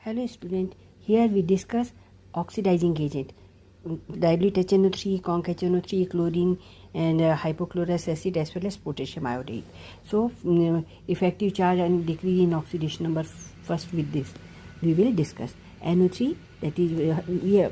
Hello student, here we discuss oxidizing agent. Dilute HNO3, conc HNO3, chlorine and hypochlorous acid as well as potassium iodide. So effective charge and decrease in oxidation number. First with this we will discuss NO3, that is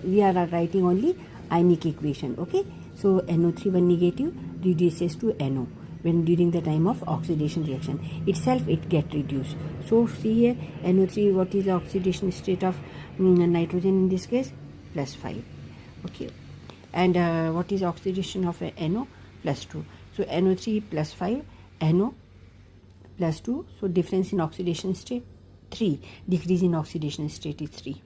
we are writing only ionic equation. Okay, so NO3 when negative reduces to NO when during the time of oxidation reaction itself it get reduced. So see here NO3, what is the oxidation state of nitrogen in this case? +5. Okay, and what is oxidation of NO? +2. So NO3 +5, NO +2. So difference in oxidation state 3, decrease in oxidation state is 3.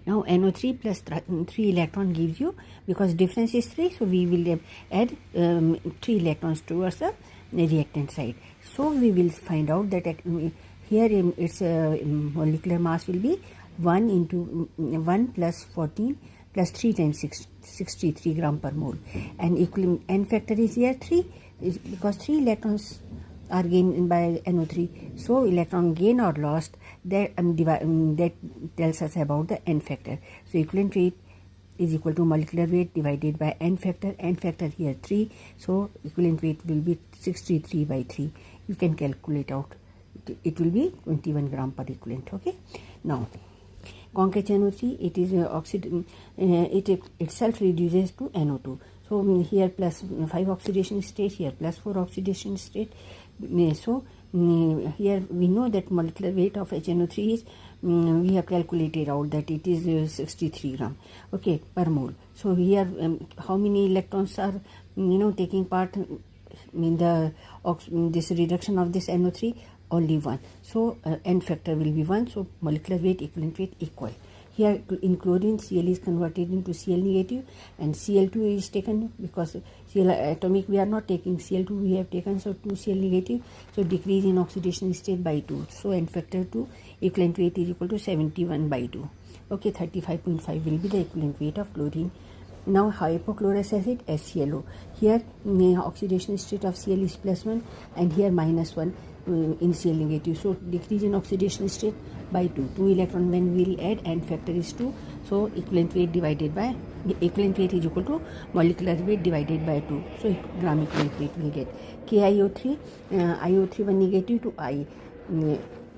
Now NO3 plus 3 electron gives you, because difference is 3, so we will add 3 electrons towards the reactant side. So we will find out that here its molecular mass will be 1 into 1 plus 14 plus 3 times 63 gram per mole, and equilibrium N factor is here 3, because 3 electrons are gained by NO3. So electron gain or lost, that that tells us about the N factor. So equivalent weight is equal to molecular weight divided by N factor. N factor here 3, so equivalent weight will be 63 by 3. You can calculate out. It will be 21 gram per equivalent. Okay. Now conc HNO3, it is it itself reduces to NO2. So here +5 oxidation state, here +4 oxidation state. So here we know that molecular weight of HNO3 is we have calculated out that it is 63 gram, okay, per mole. So here how many electrons are taking part in the this reduction of this NO3? Only 1. So N factor will be 1. So molecular weight, equivalent weight equal. Here in chlorine, Cl is converted into Cl negative and Cl2 is taken, because Cl atomic we are not taking, Cl2 we have taken, so 2 Cl negative. So decrease in oxidation state by 2. So N factor 2, equivalent weight is equal to 71 by 2. Okay, 35.5 will be the equivalent weight of chlorine. Now hypochlorous acid, HClO. Here oxidation state of Cl is +1 and here -1 in Cl negative. So decrease in oxidation state by 2. 2 electron when we will add, N factor is 2. So equivalent weight divided by equivalent weight is equal to molecular weight divided by 2. So gram equivalent weight will get KiO3, IO3 1 negative to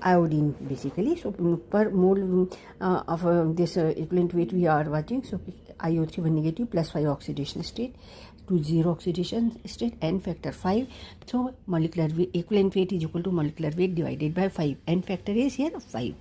iodine basically. So per mole of this equivalent weight we are watching. So IO3 1 negative +5 oxidation state to 0 oxidation state, N factor 5. So molecular weight, equivalent weight is equal to molecular weight divided by 5. N factor is here 5.